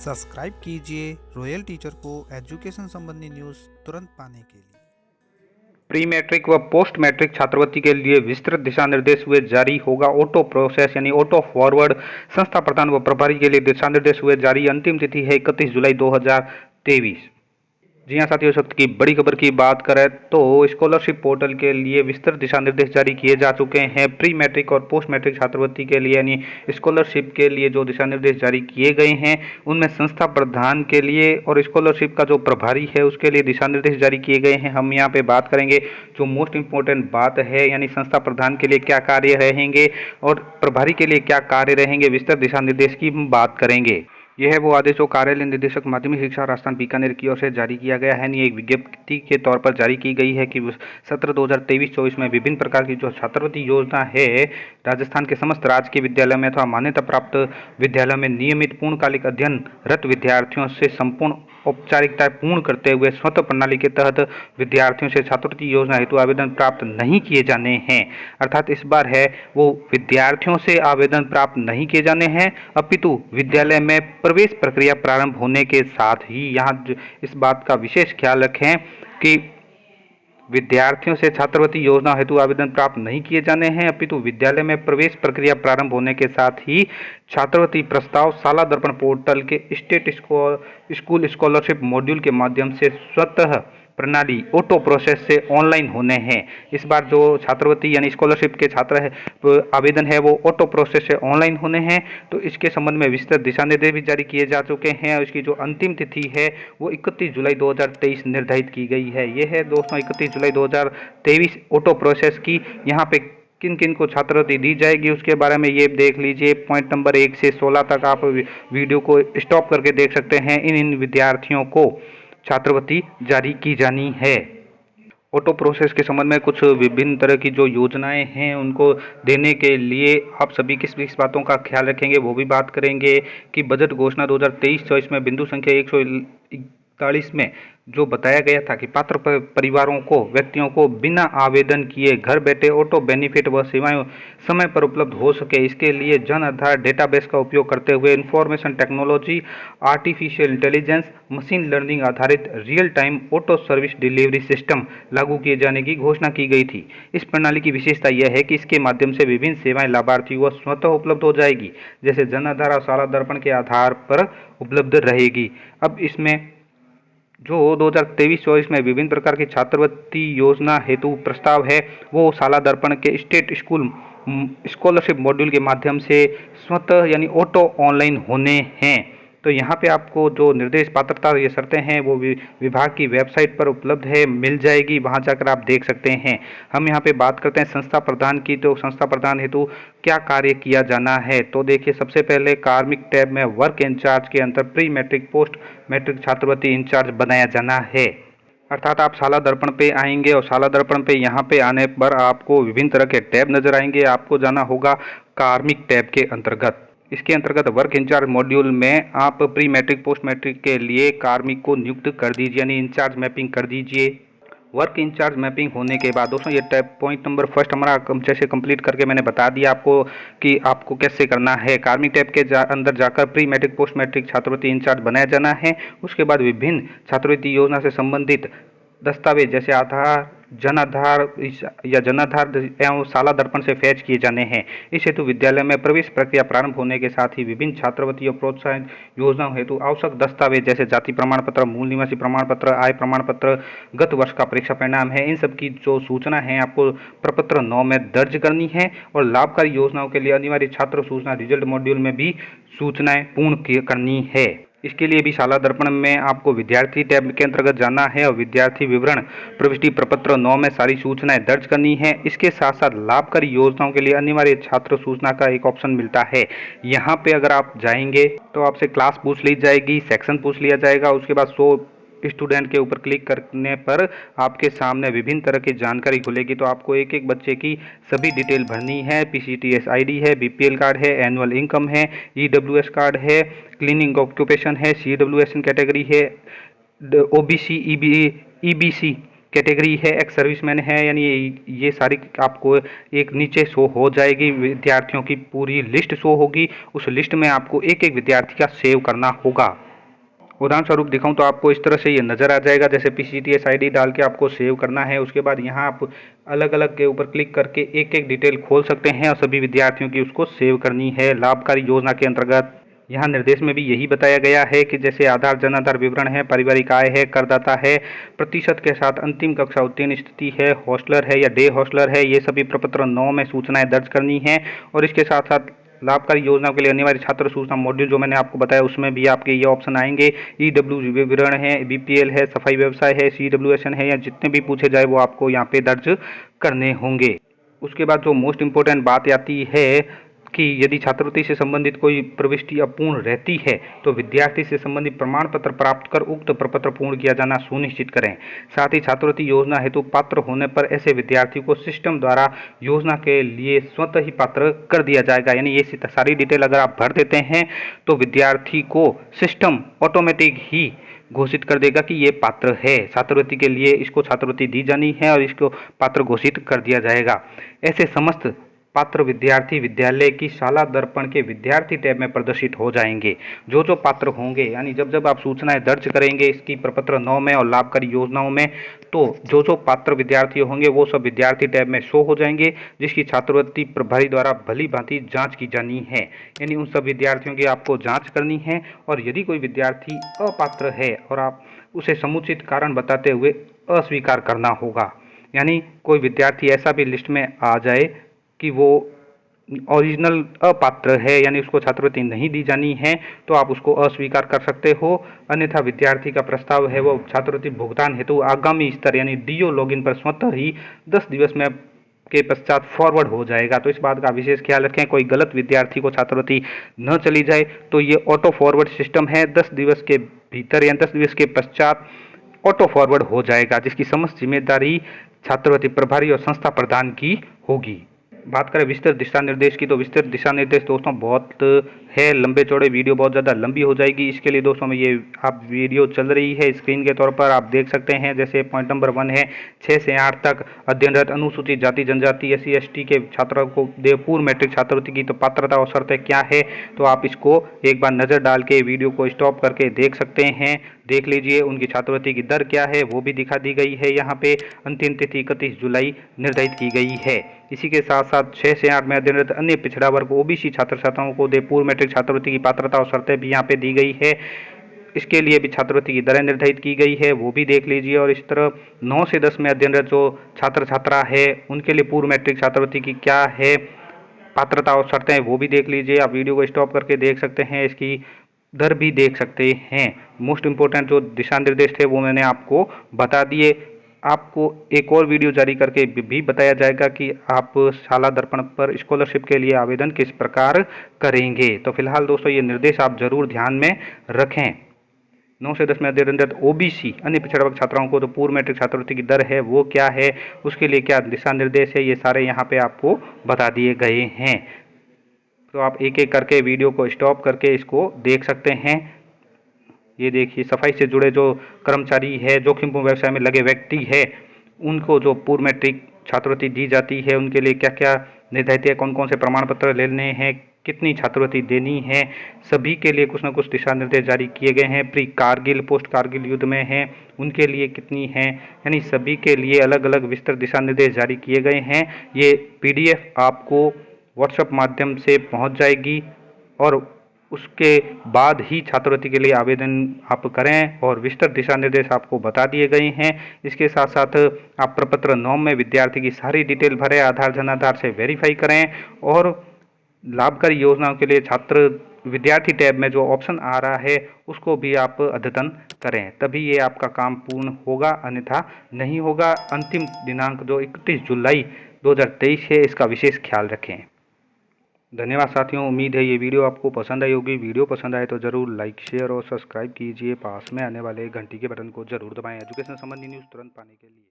Subscribe कीजिए royal teacher को education संबंधी न्यूज़ तुरंत पाने के लिए। प्री मैट्रिक व पोस्ट मैट्रिक छात्रवृत्ति के लिए विस्तृत दिशा निर्देश हुए जारी। होगा ऑटो प्रोसेस यानी ऑटो फॉरवर्ड। संस्था प्रधान व प्रभारी के लिए दिशा निर्देश हुए जारी। अंतिम तिथि है 31 जुलाई 2023। जी हाँ साथियों, इस वक्त की बड़ी खबर की बात करें तो स्कॉलरशिप पोर्टल के लिए विस्तृत दिशा निर्देश जारी किए जा चुके हैं। प्री मैट्रिक और पोस्ट मैट्रिक छात्रवृत्ति के लिए यानी स्कॉलरशिप के लिए जो दिशा निर्देश जारी किए गए हैं उनमें संस्था प्रधान के लिए और स्कॉलरशिप का जो प्रभारी है उसके लिए दिशा निर्देश जारी किए गए हैं। हम यहाँ पे बात करेंगे जो मोस्ट इंपॉर्टेंट बात है, यानी संस्था प्रधान के लिए क्या कार्य रहेंगे और प्रभारी के लिए क्या कार्य रहेंगे, विस्तृत दिशा निर्देश की हम बात करेंगे। यह है वो आदेश जो कार्यालय निदेशक माध्यमिक शिक्षा राजस्थान बीकानेर की ओर से जारी किया गया है। एक विज्ञप्ति के तौर पर जारी की गई है कि सत्र 2023-24 में विभिन्न प्रकार की जो छात्रवृत्ति योजना है राजस्थान के समस्त राजकीय विद्यालय में अथवा मान्यता प्राप्त विद्यालय में नियमित पूर्णकालिक अध्ययनरत विद्यार्थियों से संपूर्ण औपचारिकताएं पूर्ण करते हुए स्वतः प्रणाली के तहत विद्यार्थियों से छात्रवृत्ति योजना हेतु आवेदन प्राप्त नहीं किए जाने हैं। अर्थात इस बार है वो विद्यार्थियों से आवेदन प्राप्त नहीं किए जाने हैं, अपितु विद्यालय में प्रवेश प्रक्रिया प्रारंभ होने के साथ ही यहाँ इस बात का विशेष ख्याल रखें कि विद्यार्थियों से छात्रवृत्ति योजना हेतु आवेदन प्राप्त नहीं किए जाने हैं, अपितु विद्यालय में प्रवेश प्रक्रिया प्रारंभ होने के साथ ही छात्रवृत्ति प्रस्ताव शाला दर्पण पोर्टल के स्टेट स्कूल स्कॉलरशिप मॉड्यूल के माध्यम से स्वतः प्रणाली ऑटो प्रोसेस से ऑनलाइन होने हैं। इस बार जो छात्रवृत्ति यानी स्कॉलरशिप के छात्र है आवेदन है वो ऑटो प्रोसेस से ऑनलाइन होने हैं। तो इसके संबंध में विस्तृत दिशा निर्देश भी जारी किए जा चुके हैं और इसकी जो अंतिम तिथि है वो 31 जुलाई 2023 निर्धारित की गई है। ये है दोस्तों 31 जुलाई 2023 ऑटो प्रोसेस की। यहाँ पे किन किन को छात्रवृत्ति दी जाएगी उसके बारे में ये देख लीजिए। पॉइंट नंबर 1 से 16 तक आप वीडियो को स्टॉप करके देख सकते हैं। इन विद्यार्थियों को छात्रवृत्ति जारी की जानी है। ऑटो प्रोसेस के संबंध में कुछ विभिन्न तरह की जो योजनाएं हैं उनको देने के लिए आप सभी किस किस बातों का ख्याल रखेंगे वो भी बात करेंगे कि बजट घोषणा 2023-24 में बिंदु संख्या 141 में जो बताया गया था कि पात्र परिवारों को व्यक्तियों को बिना आवेदन किए घर बैठे ऑटो बेनिफिट व सेवाएं समय पर उपलब्ध हो सके, इसके लिए जन आधार डेटाबेस का उपयोग करते हुए information technology, artificial intelligence, machine learning आधारित real time auto service delivery system लागू किए जाने की घोषणा की गई थी। इस प्रणाली की विशेषता यह है कि इसके माध्यम से विभिन्न सेवाएं लाभार्थी व स्वतः उपलब्ध हो जाएगी, जैसे जन आधार और शाला दर्पण के आधार पर उपलब्ध रहेगी। अब इसमें जो 2023-24 में विभिन्न प्रकार की छात्रवृत्ति योजना हेतु प्रस्ताव है वो शाला दर्पण के स्टेट स्कूल स्कॉलरशिप मॉड्यूल के माध्यम से स्वतः यानी ऑटो ऑनलाइन होने हैं। तो यहाँ पे आपको जो निर्देश पात्रता ये शर्तें हैं वो विभाग की वेबसाइट पर उपलब्ध है, मिल जाएगी, वहाँ जाकर आप देख सकते हैं। हम यहाँ पे बात करते हैं संस्था प्रधान की। तो संस्था प्रधान हेतु क्या कार्य किया जाना है तो देखिए, सबसे पहले कार्मिक टैब में वर्क इंचार्ज के अंतर प्री मैट्रिक पोस्ट मैट्रिक छात्रवृत्ति इंचार्ज बनाया जाना है। अर्थात आप शाला दर्पण पे आएंगे और शाला दर्पण पे यहाँ पे आने पर आपको विभिन्न तरह के टैब नजर आएंगे। आपको जाना होगा कार्मिक टैब के अंतर्गत। इसके अंतर्गत वर्क इंचार्ज मॉड्यूल में आप प्री मैट्रिक पोस्ट मैट्रिक के लिए कार्मिक को नियुक्त कर दीजिए, यानी इंचार्ज मैपिंग कर दीजिए। वर्क इंचार्ज मैपिंग होने के बाद दोस्तों ये टैब पॉइंट नंबर फर्स्ट हमारा जैसे कंप्लीट करके मैंने बता दिया आपको कि आपको कैसे करना है। कार्मिक टैब के अंदर जाकर प्री मैट्रिक पोस्ट मैट्रिक छात्रवृत्ति इंचार्ज बनाया जाना है। उसके बाद विभिन्न छात्रवृत्ति योजना से संबंधित दस्तावेज जैसे आधार, जन आधार या जन आधार एवं शाला दर्पण से फैच किए जाने हैं। इस हेतु विद्यालय में प्रवेश प्रक्रिया प्रारंभ होने के साथ ही विभिन्न छात्रवृत्ति और प्रोत्साहन योजनाओं हेतु आवश्यक दस्तावेज जैसे जाति प्रमाण पत्र, मूल निवासी प्रमाण पत्र, आय प्रमाण पत्र, गत वर्ष का परीक्षा परिणाम है, इन सब की जो सूचना है आपको प्रपत्र 9 में दर्ज करनी है। और लाभकारी योजनाओं के लिए अनिवार्य छात्र सूचना रिजल्ट मॉड्यूल में भी सूचनाएं पूर्ण करनी है। इसके लिए भी शाला दर्पण में आपको विद्यार्थी टैब के अंतर्गत जाना है और विद्यार्थी विवरण प्रविष्टि प्रपत्र 9 में सारी सूचनाएं दर्ज करनी है। इसके साथ साथ लाभकारी योजनाओं के लिए अनिवार्य छात्र सूचना का एक ऑप्शन मिलता है। यहाँ पे अगर आप जाएंगे तो आपसे क्लास पूछ ली जाएगी, सेक्शन पूछ लिया जाएगा। उसके बाद 100 स्टूडेंट के ऊपर क्लिक करने पर आपके सामने विभिन्न तरह की जानकारी खुलेगी। तो आपको एक एक बच्चे की सभी डिटेल भरनी है। PCTS ID है, BPL कार्ड है, एनुअल इनकम है, EWS कार्ड है, क्लीनिंग ऑक्यूपेशन है, CWSN कैटेगरी है, OBC EBC कैटेगरी है, एक्स सर्विसमैन है, यानी ये सारी आपको एक नीचे शो हो जाएगी। विद्यार्थियों की पूरी लिस्ट शो होगी। उस लिस्ट में आपको एक एक विद्यार्थी का सेव करना होगा। उदाहरण स्वरूप दिखाऊं तो आपको इस तरह से ये नज़र आ जाएगा। जैसे PCTS ID डाल के आपको सेव करना है। उसके बाद यहाँ आप अलग अलग के ऊपर क्लिक करके एक एक डिटेल खोल सकते हैं और सभी विद्यार्थियों की उसको सेव करनी है। लाभकारी योजना के अंतर्गत यहाँ निर्देश में भी यही बताया गया है कि जैसे आधार, जन आधार विवरण है, पारिवारिक आय है, करदाता है, प्रतिशत के साथ अंतिम कक्षा उत्तीर्ण स्थिति है, हॉस्टलर है या डे हॉस्टलर है, ये सभी प्रपत्र 9 में सूचनाएं दर्ज करनी है। और इसके साथ साथ लाभकारी योजनाओं के लिए अनिवार्य छात्र सूचना मॉड्यूल जो मैंने आपको बताया उसमें भी आपके ये ऑप्शन आएंगे। EW विवरण है, BPL है, सफाई व्यवसाय है, CWSN है या जितने भी पूछे जाए वो आपको यहाँ पे दर्ज करने होंगे। उसके बाद जो मोस्ट इम्पोर्टेंट बात आती है कि यदि छात्रवृत्ति से संबंधित कोई प्रविष्टि अपूर्ण रहती है तो विद्यार्थी से संबंधित प्रमाण पत्र प्राप्त कर उक्त प्रपत्र पूर्ण किया जाना सुनिश्चित करें। साथ ही छात्रवृत्ति योजना हेतु पात्र होने पर ऐसे विद्यार्थी को सिस्टम द्वारा योजना के लिए स्वतः ही पात्र कर दिया जाएगा। यानी ये सारी डिटेल अगर आप भर देते हैं तो विद्यार्थी को सिस्टम ऑटोमेटिक ही घोषित कर देगा कि ये पात्र है छात्रवृत्ति के लिए, इसको छात्रवृत्ति दी जानी है और इसको पात्र घोषित कर दिया जाएगा। ऐसे समस्त पात्र विद्यार्थी विद्यालय की शाला दर्पण के विद्यार्थी टैब में प्रदर्शित हो जाएंगे। जो जो पात्र होंगे यानी जब जब आप सूचनाएं दर्ज करेंगे इसकी प्रपत्र 9 में और लाभकारी योजनाओं में, तो जो जो पात्र विद्यार्थी होंगे वो सब विद्यार्थी टैब में शो हो जाएंगे, जिसकी छात्रवृत्ति प्रभारी द्वारा भली भांति जांच की जानी है। यानी उन सब विद्यार्थियों की आपको जांच करनी है और यदि कोई विद्यार्थी अपात्र है और आप उसे समुचित कारण बताते हुए अस्वीकार करना होगा। यानी कोई विद्यार्थी ऐसा भी लिस्ट में आ जाए कि वो ओरिजिनल अपात्र है यानी उसको छात्रवृत्ति नहीं दी जानी है तो आप उसको अस्वीकार कर सकते हो। अन्यथा विद्यार्थी का प्रस्ताव है वो छात्रवृत्ति भुगतान हेतु आगामी स्तर यानी DO लॉगिन पर स्वतः ही 10 दिवस में के पश्चात फॉरवर्ड हो जाएगा। तो इस बात का विशेष ख्याल रखें, कोई गलत विद्यार्थी को छात्रवृत्ति न चली जाए तो ये ऑटो फॉरवर्ड सिस्टम है। 10 दिवस के भीतर या 10 दिवस के पश्चात ऑटो फॉरवर्ड हो जाएगा, जिसकी समस्त जिम्मेदारी छात्रवृत्ति प्रभारी और संस्था प्रधान की होगी। बात करें विस्तृत दिशा निर्देश की तो विस्तृत दिशा निर्देश दोस्तों बहुत है लंबे चौड़े, वीडियो बहुत ज़्यादा लंबी हो जाएगी। इसके लिए दोस्तों में ये आप वीडियो चल रही है स्क्रीन के तौर पर आप देख सकते हैं। जैसे पॉइंट नंबर 1 है 6 से 8 तक अध्ययनरत अनुसूचित जाति जनजाति SC ST के छात्रों को दे पूर्व मैट्रिक छात्रवृत्ति की तो पात्रता और शर्तें क्या है, तो आप इसको एक बार नज़र डाल के वीडियो को स्टॉप करके देख सकते हैं। देख लीजिए उनकी छात्रवृत्ति की दर क्या है वो भी दिखा दी गई है। यहाँ पे अंतिम तिथि 31 जुलाई निर्धारित की गई है। इसी के साथ साथ 6 से 8 में अध्ययनरत अन्य पिछड़ा वर्ग OBC छात्र छात्राओं को दे पूर्व मैट्रिक छात्रवृत्ति की पात्रता और शर्तें भी यहाँ पे दी गई है। इसके लिए भी छात्रवृत्ति की दरें निर्धारित की गई है, वो भी देख लीजिए। और इस तरह 9 से 10 में अध्ययनरत जो छात्र छात्रा है उनके लिए पूर्व मैट्रिक छात्रवृत्ति की क्या है पात्रता और शर्तें वो भी देख लीजिए। आप वीडियो को स्टॉप करके देख सकते हैं, इसकी दर भी देख सकते हैं। मोस्ट इम्पोर्टेंट जो दिशा निर्देश थे वो मैंने आपको बता दिए। आपको एक और वीडियो जारी करके भी बताया जाएगा कि आप शाला दर्पण पर स्कॉलरशिप के लिए आवेदन किस प्रकार करेंगे। तो फिलहाल दोस्तों ये निर्देश आप जरूर ध्यान में रखें। 9 से 10 में अध्ययनरत OBC अन्य पिछड़ा वर्ग छात्राओं को तो पूर्व मैट्रिक छात्रवृत्ति की दर है वो क्या है, उसके लिए क्या दिशा निर्देश है, ये सारे यहाँ पे आपको बता दिए गए हैं। तो आप एक एक करके वीडियो को स्टॉप करके इसको देख सकते हैं। ये देखिए सफाई से जुड़े जो कर्मचारी है, जोखिमपूर्ण व्यवसाय में लगे व्यक्ति है, उनको जो पूर्व मैट्रिक छात्रवृत्ति दी जाती है उनके लिए क्या क्या निर्धारित है, कौन कौन से प्रमाण पत्र लेने हैं, कितनी छात्रवृत्ति देनी है, सभी के लिए कुछ न कुछ दिशा निर्देश जारी किए गए हैं। प्री कारगिल पोस्ट कारगिल युद्ध में हैं उनके लिए कितनी है, यानी सभी के लिए अलग अलग विस्तृत दिशा निर्देश जारी किए गए हैं। ये PDF आपको व्हाट्सएप माध्यम से पहुंच जाएगी और उसके बाद ही छात्रवृत्ति के लिए आवेदन आप करें और विस्तृत दिशा निर्देश आपको बता दिए गए हैं। इसके साथ साथ आप प्रपत्र 9 में विद्यार्थी की सारी डिटेल भरें, आधार जन आधार से वेरीफाई करें और लाभकारी योजनाओं के लिए छात्र विद्यार्थी टैब में जो ऑप्शन आ रहा है उसको भी आप अद्यतन करें, तभी ये आपका काम पूर्ण होगा, अन्यथा नहीं होगा। अंतिम दिनांक जो 31 जुलाई 2023 है इसका विशेष ख्याल रखें। धन्यवाद साथियों, उम्मीद है ये वीडियो आपको पसंद आई होगी। वीडियो पसंद आए तो ज़रूर लाइक शेयर और सब्सक्राइब कीजिए। पास में आने वाले घंटी के बटन को ज़रूर दबाएं एजुकेशन संबंधी न्यूज़ तुरंत पाने के लिए।